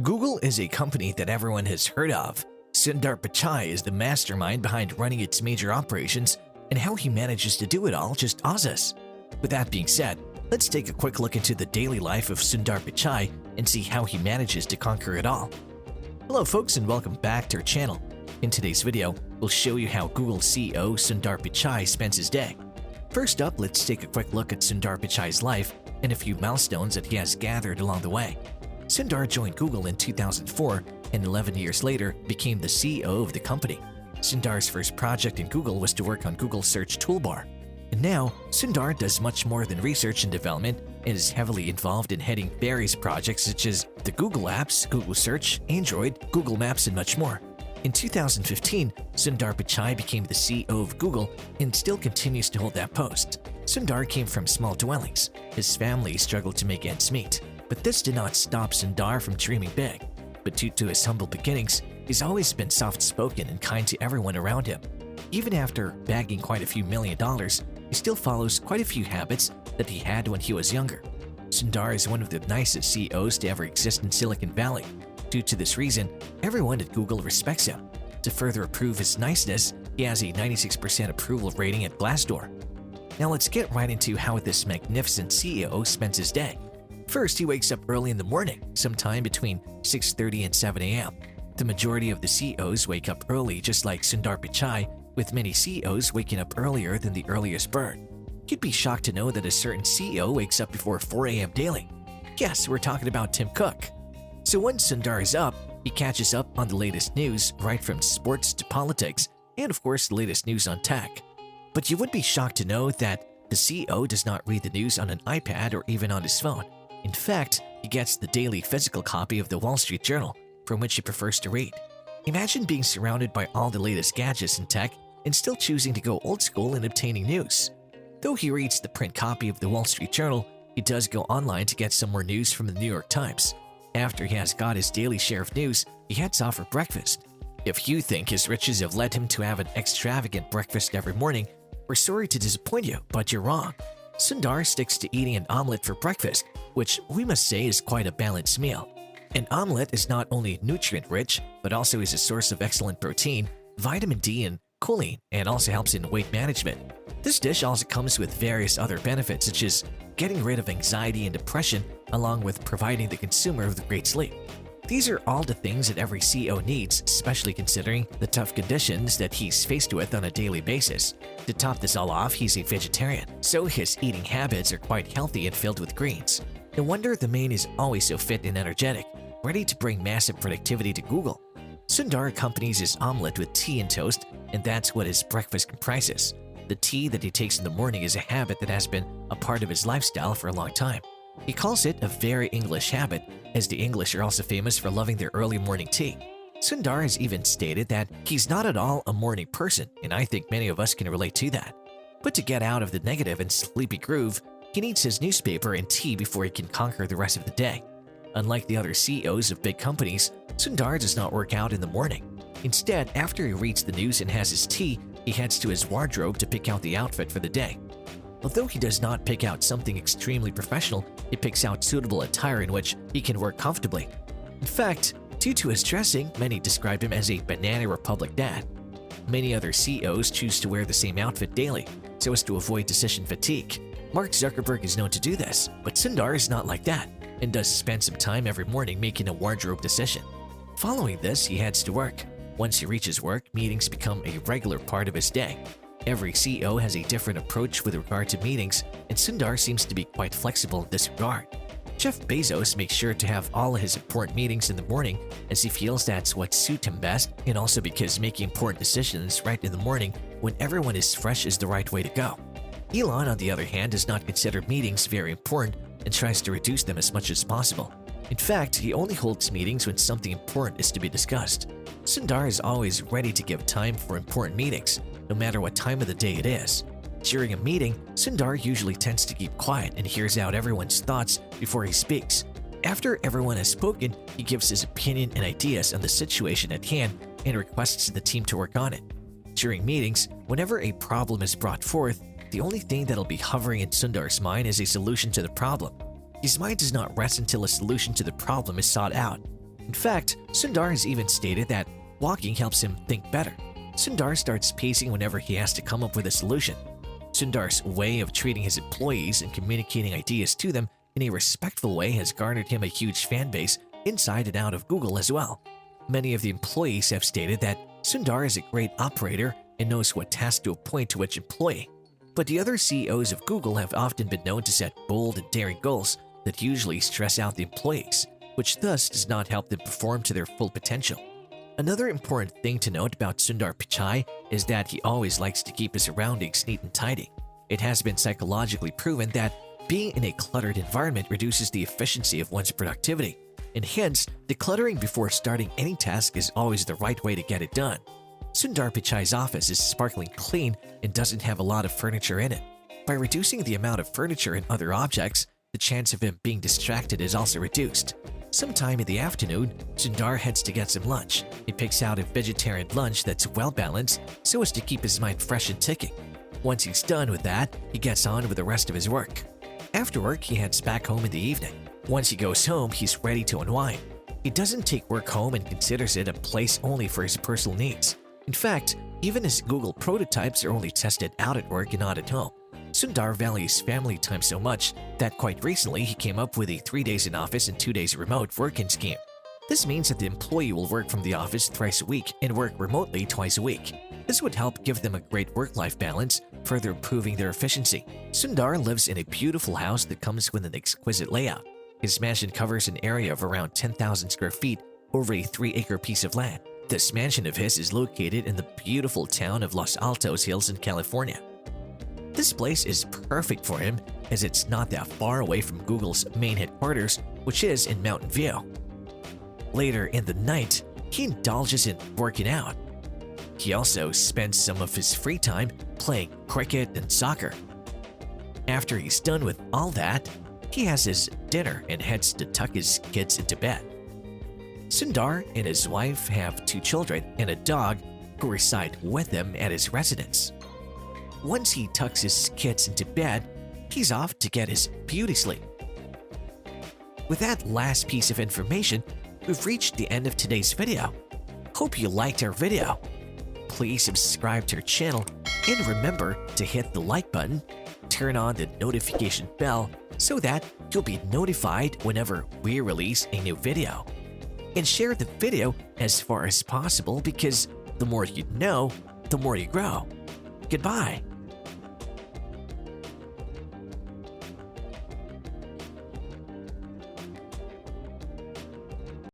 Google is a company that everyone has heard of. Sundar Pichai is the mastermind behind running its major operations, and how he manages to do it all just awes us. With that being said, let's take a quick look into the daily life of Sundar Pichai and see how he manages to conquer it all. Hello folks, and welcome back to our channel. In today's video, we'll show you how Google CEO Sundar Pichai spends his day. First up, let's take a quick look at Sundar Pichai's life and a few milestones that he has gathered along the way. Sundar joined Google in 2004 and 11 years later became the CEO of the company. Sundar's first project in Google was to work on Google's search toolbar. And now, Sundar does much more than research and development and is heavily involved in heading various projects such as the Google Apps, Google Search, Android, Google Maps, and much more. In 2015, Sundar Pichai became the CEO of Google and still continues to hold that post. Sundar came from small dwellings. His family struggled to make ends meet. But this did not stop Sundar from dreaming big. But due to his humble beginnings, he's always been soft-spoken and kind to everyone around him. Even after bagging quite a few $1 million, he still follows quite a few habits that he had when he was younger. Sundar is one of the nicest CEOs to ever exist in Silicon Valley. Due to this reason, everyone at Google respects him. To further prove his niceness, he has a 96% approval rating at Glassdoor. Now let's get right into how this magnificent CEO spends his day. First, he wakes up early in the morning, sometime between 6:30 and 7 a.m. The majority of the CEOs wake up early, just like Sundar Pichai, with many CEOs waking up earlier than the earliest bird. You'd be shocked to know that a certain CEO wakes up before 4 a.m. daily. Yes, we're talking about Tim Cook. So once Sundar is up, he catches up on the latest news, right from sports to politics, and of course the latest news on tech. But you would be shocked to know that the CEO does not read the news on an iPad or even on his phone. In fact, he gets the daily physical copy of the Wall Street Journal, from which he prefers to read. Imagine being surrounded by all the latest gadgets and tech and still choosing to go old school in obtaining news. Though he reads the print copy of the Wall Street Journal, he does go online to get some more news from the New York Times. After he has got his daily share of news, he heads off for breakfast. If you think his riches have led him to have an extravagant breakfast every morning, we're sorry to disappoint you, but you're wrong. Sundar sticks to eating an omelet for breakfast, which we must say is quite a balanced meal. An omelet is not only nutrient-rich, but also is a source of excellent protein, vitamin D, and choline, and also helps in weight management. This dish also comes with various other benefits, such as getting rid of anxiety and depression, along with providing the consumer with great sleep. These are all the things that every CEO needs, especially considering the tough conditions that he's faced with on a daily basis. To top this all off, he's a vegetarian, so his eating habits are quite healthy and filled with greens. No wonder the man is always so fit and energetic, ready to bring massive productivity to Google. Sundar accompanies his omelet with tea and toast, and that's what his breakfast comprises. The tea that he takes in the morning is a habit that has been a part of his lifestyle for a long time. He calls it a very English habit, as the English are also famous for loving their early morning tea. Sundar has even stated that he's not at all a morning person, and I think many of us can relate to that. But to get out of the negative and sleepy groove, he needs his newspaper and tea before he can conquer the rest of the day. Unlike the other CEOs of big companies, Sundar does not work out in the morning. Instead, after he reads the news and has his tea, he heads to his wardrobe to pick out the outfit for the day. Although he does not pick out something extremely professional, he picks out suitable attire in which he can work comfortably. In fact, due to his dressing, many describe him as a Banana Republic dad. Many other CEOs choose to wear the same outfit daily, so as to avoid decision fatigue. Mark Zuckerberg is known to do this, but Sundar is not like that, and does spend some time every morning making a wardrobe decision. Following this, he heads to work. Once he reaches work, meetings become a regular part of his day. Every CEO has a different approach with regard to meetings, and Sundar seems to be quite flexible in this regard. Jeff Bezos makes sure to have all his important meetings in the morning, as he feels that's what suits him best, and also because making important decisions right in the morning when everyone is fresh is the right way to go. Elon, on the other hand, does not consider meetings very important and tries to reduce them as much as possible. In fact, he only holds meetings when something important is to be discussed. Sundar is always ready to give time for important meetings, no matter what time of the day it is. During a meeting, Sundar usually tends to keep quiet and hears out everyone's thoughts before he speaks. After everyone has spoken, he gives his opinion and ideas on the situation at hand and requests the team to work on it. During meetings, whenever a problem is brought forth, the only thing that'll be hovering in Sundar's mind is a solution to the problem. His mind does not rest until a solution to the problem is sought out. In fact, Sundar has even stated that walking helps him think better. Sundar starts pacing whenever he has to come up with a solution. Sundar's way of treating his employees and communicating ideas to them in a respectful way has garnered him a huge fan base inside and out of Google as well. Many of the employees have stated that Sundar is a great operator and knows what task to appoint to which employee. But the other CEOs of Google have often been known to set bold and daring goals that usually stress out the employees, which thus does not help them perform to their full potential. Another important thing to note about Sundar Pichai is that he always likes to keep his surroundings neat and tidy. It has been psychologically proven that being in a cluttered environment reduces the efficiency of one's productivity, and hence, decluttering before starting any task is always the right way to get it done. Sundar Pichai's office is sparkling clean and doesn't have a lot of furniture in it. By reducing the amount of furniture and other objects, the chance of him being distracted is also reduced. Sometime in the afternoon, Sundar heads to get some lunch. He picks out a vegetarian lunch that's well-balanced so as to keep his mind fresh and ticking. Once he's done with that, he gets on with the rest of his work. After work, he heads back home in the evening. Once he goes home, he's ready to unwind. He doesn't take work home and considers it a place only for his personal needs. In fact, even his Google prototypes are only tested out at work and not at home. Sundar values family time so much that quite recently he came up with a 3 days in office and 2 days remote working scheme. This means that the employee will work from the office thrice a week and work remotely twice a week. This would help give them a great work-life balance, further improving their efficiency. Sundar lives in a beautiful house that comes with an exquisite layout. His mansion covers an area of around 10,000 square feet over a 3-acre piece of land. This mansion of his is located in the beautiful town of Los Altos Hills in California. This place is perfect for him as it's not that far away from Google's main headquarters, which is in Mountain View. Later in the night, he indulges in working out. He also spends some of his free time playing cricket and soccer. After he's done with all that, he has his dinner and heads to tuck his kids into bed. Sundar and his wife have 2 children and a dog who reside with him at his residence. Once he tucks his kids into bed, he's off to get his beauty sleep. With that last piece of information, we've reached the end of today's video. Hope you liked our video. Please subscribe to our channel and remember to hit the like button, turn on the notification bell so that you'll be notified whenever we release a new video. And share the video as far as possible because the more you know, the more you grow. Goodbye.